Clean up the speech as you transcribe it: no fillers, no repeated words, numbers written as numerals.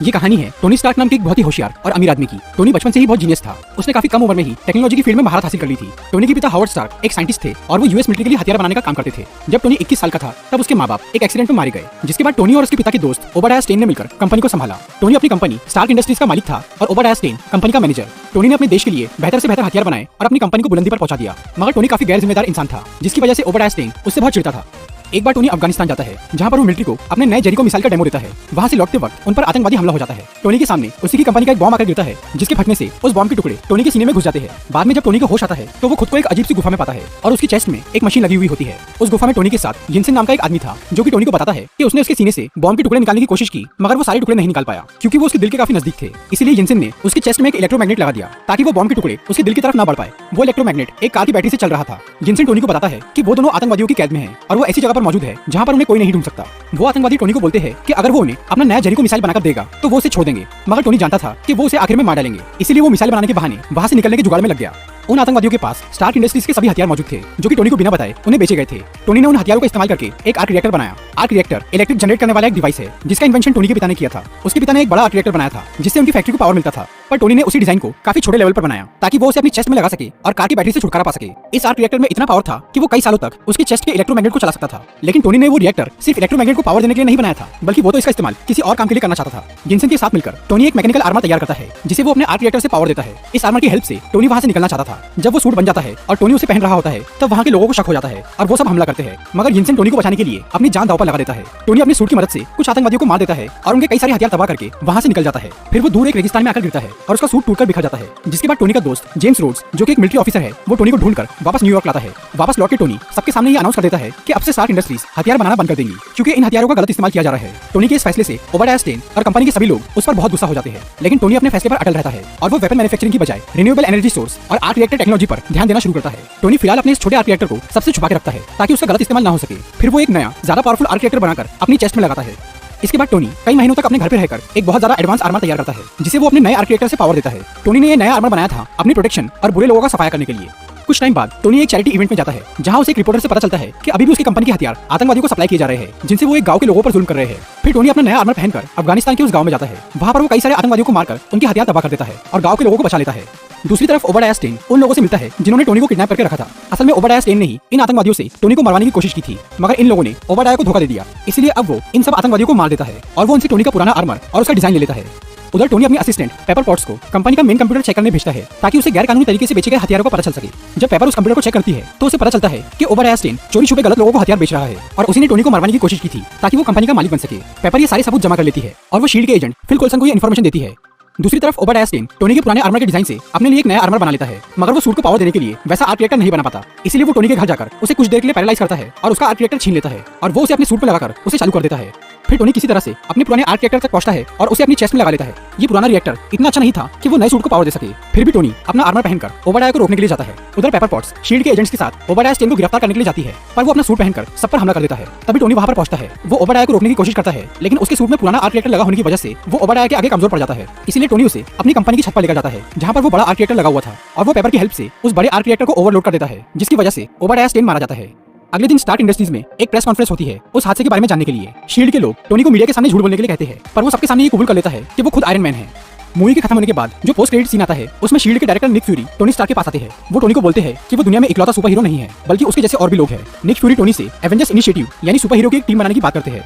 ये कहानी है टोनी स्टार्क नाम के एक बहुत ही होशियार और अमीर आदमी की। टोनी बचपन से ही बहुत जीनियस था। उसने काफी कम उम्र में ही टेक्नोलॉजी की फील्ड में महारत हासिल कर ली थी। टोनी के पिता हावर्ड स्टार्क एक साइंटिस्ट थे और वो यूएस मिलिट्री के लिए हथियार बनाने का काम करते थे। जब टोनी 21 साल का था तब उसके माँ बाप एक एक्सीडेंट में मारे गए, जिसके बाद टोनी और उसके पिता के दोस्त ओबाडिया स्टेन ने मिलकर कंपनी को संभाला। टोनी अपनी कंपनी स्टार्क इंडस्ट्रीज का मालिक था और ओबाडिया स्टेन कंपनी का मैनेजर। टोनी ने अपने देश के लिए बेहतर से बेहतर हथियार बनाए और अपनी कंपनी को बुलंदी पर पहुंचा दिया। मगर टोनी काफी गैर जिम्मेदार इंसान था, जिसकी वजह से ओबाडिया स्टेन उससे बहुत चिढ़ता था। एक बार टोनी अफगानिस्तान जाता है, जहां पर वो मिलिट्री को अपने नए जेरिको मिसाइल का डेमो देता है। वहां से लौटते वक्त उन पर आतंकवादी हमला हो जाता है। टोनी के सामने उसी की कंपनी का एक बॉम्ब आकर गिरता है, जिसके फटने से उस बॉम्ब के टुकड़े टोनी के सीने में घुस जाते हैं। बाद में जब टोनी को होश आता है तो वो खुद को एक अजीब सी गुफा में पाता है और उसकी चेस्ट में एक मशीन लगी हुई होती है। उस गुफा में टोनी के साथ जिनसेन नाम का एक आदमी था, जो कि टोनी को बताता है कि उसने उसके सीने से बॉम्ब के टुकड़े निकालने की कोशिश की, मगर वो सारे टुकड़े नहीं निकाल पाया क्योंकि वो उसके दिल के काफी नजदीक थे। इसलिए जिनसेन ने उसके चेस्ट में एक इलेक्ट्रोमैग्नेट लगा दिया ताकि वो बॉम्ब के टुकड़े उसके दिल की तरफ न बढ़ पाए। वो इलेक्ट्रोमैग्नेट एक कार की बैटरी से चल रहा था। जिनसेन टोनी को बताता है कि वो दोनों आतंकवादियों की कैद में हैं और वो ऐसी जगह पर मौजूद है जहां पर उन्हें कोई नहीं ढूंढ सकता। वो आतंकवादी टोनी को बोलते हैं कि अगर वो उन्हें अपना नया जेरिको मिसाइल बनाकर देगा तो वो उसे छोड़ देंगे, मगर टोनी जानता था कि वो उसे आखिर में मार डालेंगे। इसीलिए वो मिसाइल बनाने के बहाने वहां से निकलने के जुगाड़ में लग गया। उन आतंकवादियों के पास स्टार्क इंडस्ट्रीज के सभी हथियार मौजूद थे, जो कि टोनी को बिना बताए उन्हें बेचे गए थे। टोनी ने उन हथियारों का इस्तेमाल करके एक आर्क रिएक्टर बनाया। आर्क रिएक्टर इलेक्ट्रिक जनरेट करने वाला एक डिवाइस है, जिसका इन्वेंशन टोनी के पिता ने किया था। उसके पिता ने एक बड़ा आर्क रिएक्टर बनाया था, जिससे उनकी फैक्ट्री को पावर मिलता था, पर टोनी ने उसी डिजाइन को काफी छोटे लेवल पर बनाया ताकि वो उसे अपनी चेस्ट में लगा सके और कार की बैटरी से छुटकारा पा सके। इस आर्क रिएक्टर में इतना पावर था कि वो कई सालों तक उसकी चेस्ट के इलेक्ट्रोमैग्नेट को चला सकता था। लेकिन टोनी ने वो रिएक्टर सिर्फ इलेक्ट्रोमैग्नेट को पावर देने के लिए नहीं बनाया था, बल्कि वो तो इसका इस्तेमाल किसी और काम के लिए करना चाहता था। जिनसेन के साथ मिलकर टोनी एक मैकेनिकल आर्मर तैयार करता है, जिसे वो अपने आर्क रिएक्टर से पावर देता है। इस आर्मर की हेल्प से टोनी वहां से निकलना चाहता था। जब वो सूट बन जाता है और टोनी उसे पहन रहा होता है, तब वहां के लोगों को शक हो जाता है और वो सब हमला करते हैं। मगर जिनसेन टोनी को बचाने के लिए अपनी जान दांव पर लगा देता है। टोनी अपनी सूट की मदद से कुछ आतंकवादियों को मार देता है और उनके कई सारे हथियार तबाह करके वहां से निकल जाता है। फिर वो दूर एक रेगिस्तान में आकर गिरता है और उसका सूट टूटकर बिखर जाता है। जिसके बाद टोनी का दोस्त जेम्स रोड्स, जो कि एक मिलिट्री ऑफिसर है, वो टोनी को ढूंढकर वापस न्यूयॉर्क लाता है। वापस लौट के टोनी सबके सामने ये अनाउंस कर देता है कि अब से स्टार्क इंडस्ट्रीज हथियार बनाना बंद कर देंगी, क्योंकि इन हथियारों का गलत इस्तेमाल किया जा रहा है। टोनी के इस फैसले से ओबाडिया स्टेन और कंपनी के सभी लोग उस पर बहुत गुस्सा हो जाते हैं। लेकिन टोनी अपने फैसले पर अटल रहता है और वो वेपन मैन्युफैक्चरिंग की बजाय रिन्यूएबल एनर्जी सोर्स और आर्क रिएक्टर टेक्नोलॉजी पर ध्यान देना शुरू करता है। टोनी फिलहाल अपने इस छोटे आर्क रिएक्टर को सबसे छुपा के रखता है ताकि उसका गलत इस्तेमाल ना हो सके। फिर वो एक नया ज्यादा पावरफुल आर्क रिएक्टर बनाकर अपनी चेस्ट में लगाता है। इसके बाद टोनी कई महीनों तक अपने घर पर रहकर एक बहुत ज्यादा एडवांस आर्मर तैयार करता है, जिसे वो अपने नए आर्क रिएक्टर से पावर देता है। टोनी ने ये नया आर्मर बनाया था अपनी प्रोटेक्शन और बुरे लोगों का सफाया करने के लिए। कुछ टाइम बाद टोनी एक चैरिटी इवेंट में जाता है, जहां उसे एक रिपोर्टर से पता चलता है कि अभी भी उसकी कंपनी के हथियार आतंकवादियों को सप्लाई किए जा रहे हैं, जिनसे वो एक गांव के लोगों पर जुल्म कर रहे हैं। फिर टोनी अपना नया आर्मर पहनकर अफगानिस्तान के उस गांव में जाता है। वहां पर वो कई सारे आतंकवादियों को मारकर उनके हथियार तबाह कर देता है और गांव के लोगों को बचा लेता है। दूसरी तरफ ओबाडिया स्टेन उन लोगों से मिलता है जिन्होंने टोनी को किडनैप करके रखा था। असल में ओबाडिया स्टेन ने ही इन आतंकवादियों से टोनी को मरवाने की कोशिश की थी, मगर इन लोगों ने ओबाडिया को धोखा दे दिया। इसलिए अब वो इन सब आतंकवादियों को मार देता है और वो उनसे टोनी का पुराना आर्मर और उसका डिजाइन ले लेता है। उधर टोनी अपनी असिस्टेंट पेपर पॉट्स को कंपनी का मेन कंप्यूटर चेक करने भेजता है ताकि उसे गैर कानूनी तरीके से बेचे गए हथियारों का पता चल सके। जब पेपर उस कंप्यूटर को चेक करती है तो उसे पता चलता है कि ओबाडिया स्टेन चोरी छुपे गलत लोगों को हथियार बेच रहा है और उसी ने टोनी को मरवाने की कोशिश की थी ताकि वो कंपनी का मालिक बन सके। पेपर ये सारे सबूत जमा कर लेती है और वो शील्ड के एजेंट फिल कोल्सन को ये इन्फॉर्मेशन देती है। दूसरी तरफ ओबाडिया स्टेन टोनी के पुराने आर्मर के डिजाइन से अपने लिए एक नया आर्मर बना लेता है, मगर वो सूट को पावर देने के लिए वैसा आर्क रिएक्टर नहीं बना पाता। इसलिए वो टोनी के घर जाकर उसे कुछ देर के लिए पैरालाइज करता है और उसका आर्क रिएक्टर छीन लेता है और वो उसे अपने सूट पर लगाकर उसे चालू कर देता है। फिर टोनी किसी तरह से अपने पुराने आर्क रिएक्टर तक पहुंचता है और उसे अपनी चेस्ट में लगा लेता है। ये पुराना रिएक्टर इतना अच्छा नहीं था कि वो नए सूट को पावर दे सके। फिर भी टोनी अपना आर्मर पहनकर ओबाडिया को रोकने के लिए जाता है। उधर पेपर पॉट्स शील्ड के एजेंट्स के साथ ओबाडिया स्टेन को गिरफ्तार करने के लिए जाती है, पर वो अपना सूट पहनकर सब पर हमला कर देता है। तभी टोनी वहां पर पहुंचता है। वो ओबाडिया को रोकने की कोशिश करता है, लेकिन उसके सूट में पुराना आर्क रिएक्टर लगा होने की वजह से वो ओबाडिया के आगे कमजोर पड़ जाता है। इसलिए टोनी उसे अपनी कंपनी की छत पर लेकर जाता है, जहां पर वो बड़ा आर्क रिएक्टर लगा हुआ था, और वो पेपर की हेल्प से उस बड़े आर्क रिएक्टर को ओवरलोड कर देता है, जिसकी वजह से ओबाडिया स्टेन मारा जाता है। अगले दिन स्टार्क इंडस्ट्रीज में एक प्रेस कॉन्फ्रेंस होती है उस हादसे के बारे में जानने के लिए। शील्ड के लोग टोनी को मीडिया के सामने झूठ बोलने के लिए कहते हैं, पर वो सबके सामने ये कबूल कर लेता है कि वो खुद आयरन मैन है। मूवी के खत्म होने के बाद जो पोस्ट क्रेडिट सीन आता है, उसमें शील्ड के director Nick Fury Tony Stark के पास आते हैं। वो टोनी को बोलते हैं कि वो दुनिया में इकलौता सुपर हीरो नहीं है, बल्कि उसके जैसे और भी लोग हैं। निक फ्यूरी टोनी से एवेंजर्स इनिशिएटिव यानी सुपर हीरो की एक टीम बनाने की बात करते हैं।